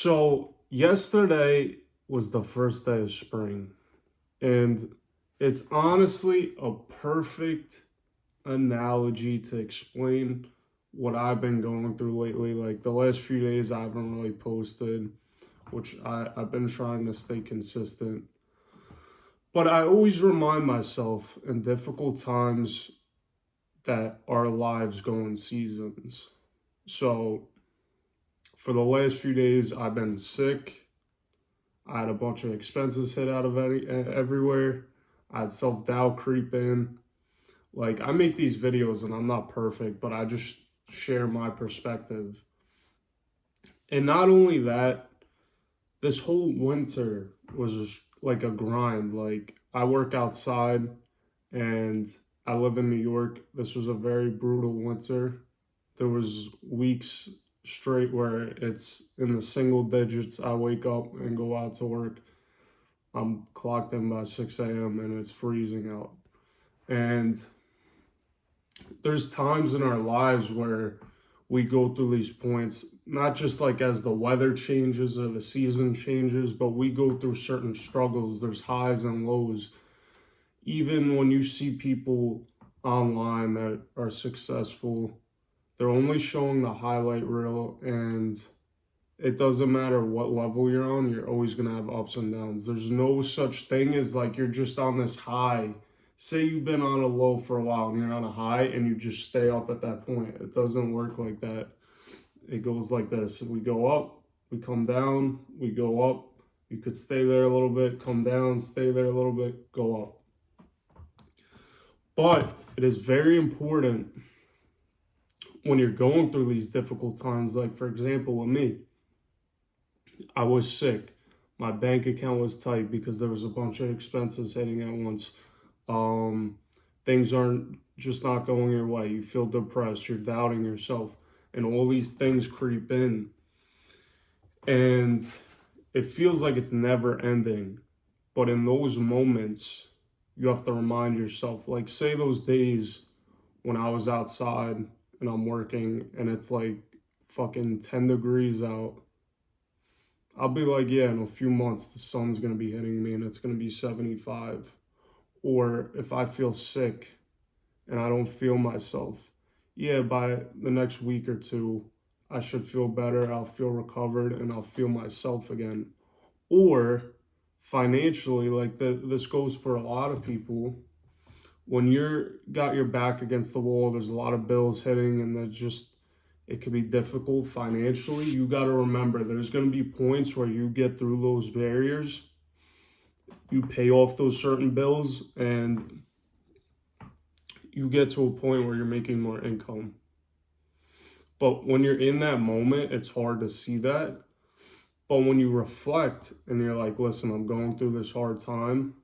So yesterday was the first day of spring, and it's honestly a perfect analogy to explain what I've been going through lately. Like the last few days, I haven't really posted, which I've been trying to stay consistent. But I always remind myself in difficult times that our lives go in seasons. So for the last few days, I've been sick. I had a bunch of expenses hit out of everywhere. I had self doubt creep in. Like, I make these videos and I'm not perfect, but I just share my perspective. And not only that, this whole winter was just like a grind. Like, I work outside and I live in New York. This was a very brutal winter. There was weeks straight where it's in the single digits. I wake up and go out to work. I'm clocked in by 6 a.m. and it's freezing out. And there's times in our lives where we go through these points, not just like as the weather changes or the season changes, but we go through certain struggles. There's highs and lows. Even when you see people online that are successful, they're only showing the highlight reel, and it doesn't matter what level you're on, you're always going to have ups and downs. There's no such thing as like you're just on this high. Say you've been on a low for a while and you're on a high and you just stay up at that point. It doesn't work like that. It goes like this. We go up, we come down, we go up. You could stay there a little bit, come down, stay there a little bit, go up. But it is very important when you're going through these difficult times, like for example with me, I was sick. My bank account was tight because there was a bunch of expenses hitting at once. Um, Things aren't just not going your way. You feel depressed. You're doubting yourself, and all these things creep in, and it feels like it's never ending. But in those moments, you have to remind yourself. Like, say those days when I was outside and I'm working, and it's like fucking 10 degrees out. I'll be like, yeah, in a few months, the sun's going to be hitting me and it's going to be 75. Or if I feel sick and I don't feel myself, yeah, by the next week or two, I should feel better. I'll feel recovered and I'll feel myself again. Or financially, like this goes for a lot of people. When you're got your back against the wall, there's a lot of bills hitting and it could be difficult financially. You got to remember there's going to be points where you get through those barriers, you pay off those certain bills, and you get to a point where you're making more income. But when you're in that moment, it's hard to see that. But when you reflect and you're like, listen, I'm going through this hard time,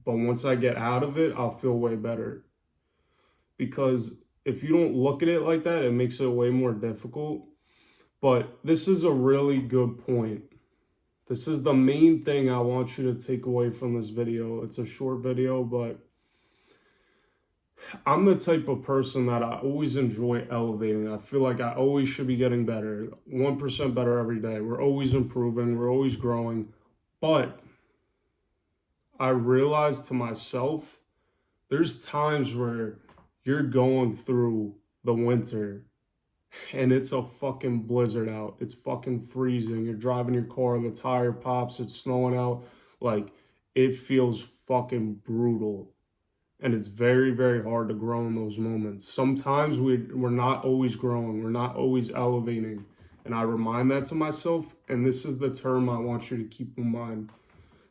but once I get out of it, I'll feel way better. Because if you don't look at it like that, it makes it way more difficult. But this is a really good point. This is the main thing I want you to take away from this video. It's a short video, but I'm the type of person that I always enjoy elevating. I feel like I always should be getting better, 1% better every day. We're always improving, we're always growing. But I realize to myself, there's times where you're going through the winter and it's a fucking blizzard out. It's fucking freezing. You're driving your car, the tire pops, it's snowing out. Like, it feels fucking brutal. And it's very, very hard to grow in those moments. Sometimes we're not always growing, we're not always elevating. And I remind that to myself, and this is the term I want you to keep in mind.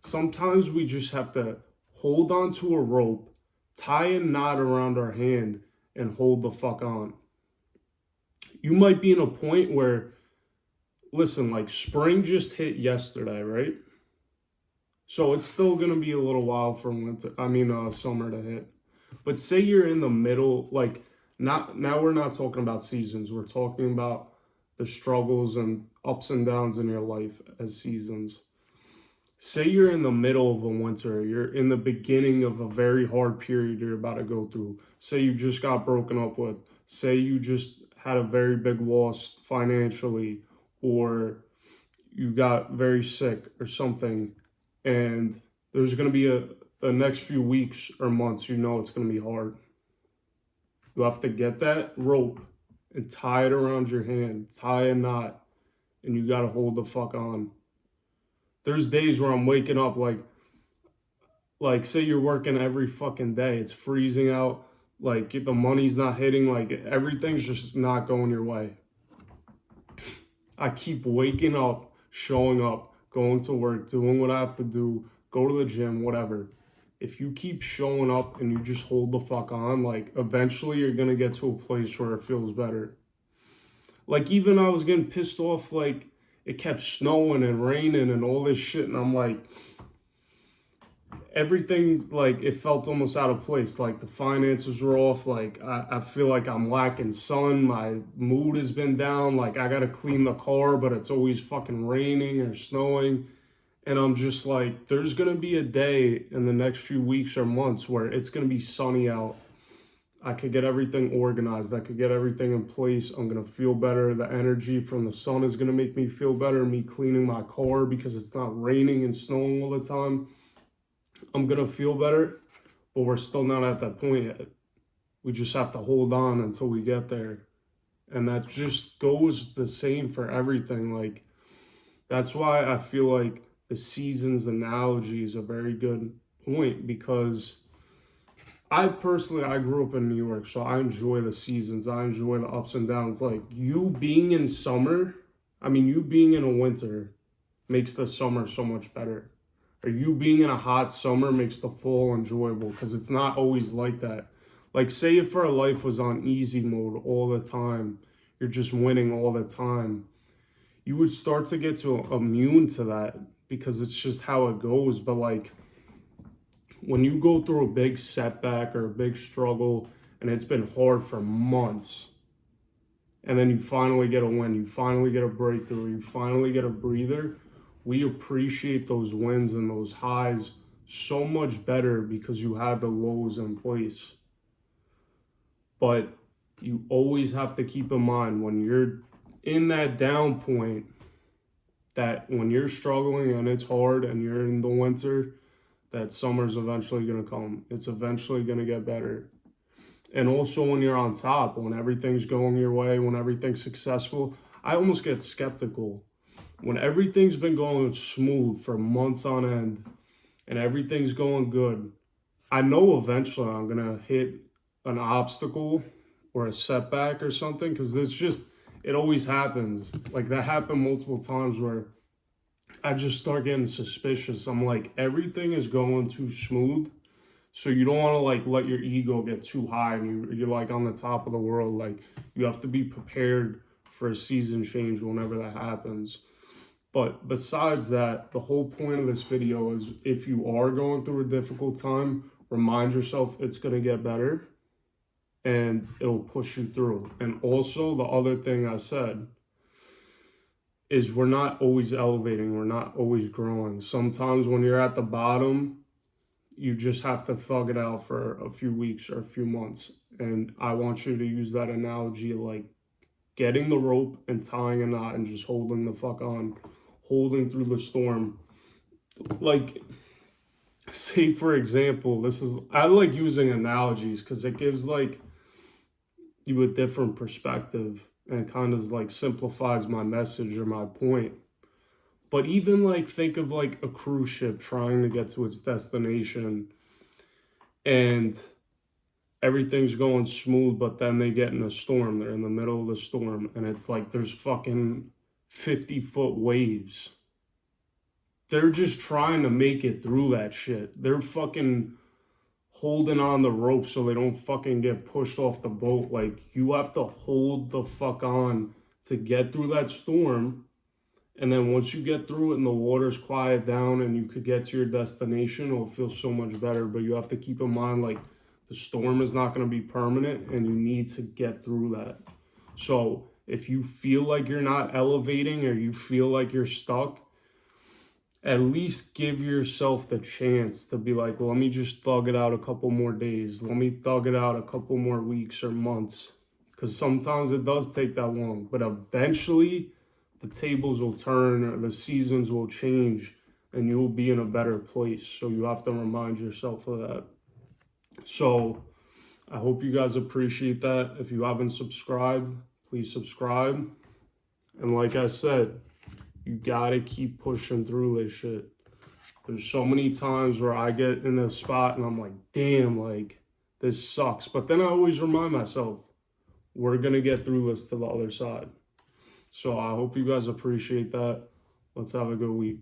Sometimes we just have to hold on to a rope, tie a knot around our hand, and hold the fuck on. You might be in a point where, listen, like spring just hit yesterday, right? So it's still going to be a little while for summer to hit. But say you're in the middle, like not now we're not talking about seasons. We're talking about the struggles and ups and downs in your life as seasons. Say you're in the middle of a winter, you're in the beginning of a very hard period you're about to go through. Say you just got broken up with. Say you just had a very big loss financially, or you got very sick or something, and there's going to be the next few weeks or months, it's going to be hard. You have to get that rope and tie it around your hand, tie a knot, and you got to hold the fuck on. There's days where I'm waking up like say you're working every fucking day, it's freezing out, like the money's not hitting, like everything's just not going your way. I keep waking up, showing up, going to work, doing what I have to do, go to the gym, whatever. If you keep showing up and you just hold the fuck on, like eventually you're gonna get to a place where it feels better. Like even I was getting pissed off, like it kept snowing and raining and all this shit, and I'm like, everything, like it felt almost out of place. Like the finances were off. Like I feel like I'm lacking sun. My mood has been down. Like I gotta clean the car, but it's always fucking raining or snowing. And I'm just like, there's gonna be a day in the next few weeks or months where it's gonna be sunny out. I could get everything organized. I could get everything in place. I'm gonna feel better. The energy from the sun is gonna make me feel better. Me cleaning my car because it's not raining and snowing all the time, I'm gonna feel better, but we're still not at that point yet. We just have to hold on until we get there. And that just goes the same for everything. Like, that's why I feel like the seasons analogy is a very good point, because I grew up in New York, so I enjoy the seasons. I enjoy the ups and downs. Like, you being in you being in a winter makes the summer so much better. Or you being in a hot summer makes the fall enjoyable, because it's not always like that. Like, say if our life was on easy mode all the time, you're just winning all the time, you would start to get immune to that, because it's just how it goes. But like, when you go through a big setback or a big struggle and it's been hard for months, and then you finally get a win, you finally get a breakthrough, you finally get a breather, we appreciate those wins and those highs so much better because you had the lows in place. But you always have to keep in mind when you're in that down point, that when you're struggling and it's hard and you're in the winter, that summer's eventually going to come. It's eventually going to get better. And also when you're on top, when everything's going your way, when everything's successful, I almost get skeptical. When everything's been going smooth for months on end and everything's going good, I know eventually I'm going to hit an obstacle or a setback or something, because it always happens. Like, that happened multiple times where I just start getting suspicious. I'm like, everything is going too smooth. So you don't want to like let your ego get too high and you're like on the top of the world. Like, you have to be prepared for a season change whenever that happens. But besides that, the whole point of this video is, if you are going through a difficult time, remind yourself it's going to get better and it'll push you through. And also, the other thing I said is, we're not always elevating. We're not always growing. Sometimes when you're at the bottom, you just have to thug it out for a few weeks or a few months. And I want you to use that analogy, like getting the rope and tying a knot and just holding the fuck on, holding through the storm. Like, say for example, I like using analogies because it gives like you a different perspective and kind of like simplifies my message or my point. But even like, think of like a cruise ship trying to get to its destination and everything's going smooth, but then they get in a storm. They're in the middle of the storm and it's like there's fucking 50-foot waves. They're just trying to make it through that shit. They're fucking holding on the rope so they don't fucking get pushed off the boat. Like, you have to hold the fuck on to get through that storm. And then once you get through it and the water's quiet down and you could get to your destination, it'll feel so much better. But you have to keep in mind, like, the storm is not going to be permanent and you need to get through that. So if you feel like you're not elevating or you feel like you're stuck, at least give yourself the chance to be like, let me just thug it out a couple more days. Let me thug it out a couple more weeks or months. Because sometimes it does take that long. But eventually, the tables will turn or the seasons will change and you'll be in a better place. So you have to remind yourself of that. So I hope you guys appreciate that. If you haven't subscribed, please subscribe. And like I said, you gotta keep pushing through this shit. There's so many times where I get in a spot and I'm like, damn, like, this sucks. But then I always remind myself, we're gonna get through this to the other side. So I hope you guys appreciate that. Let's have a good week.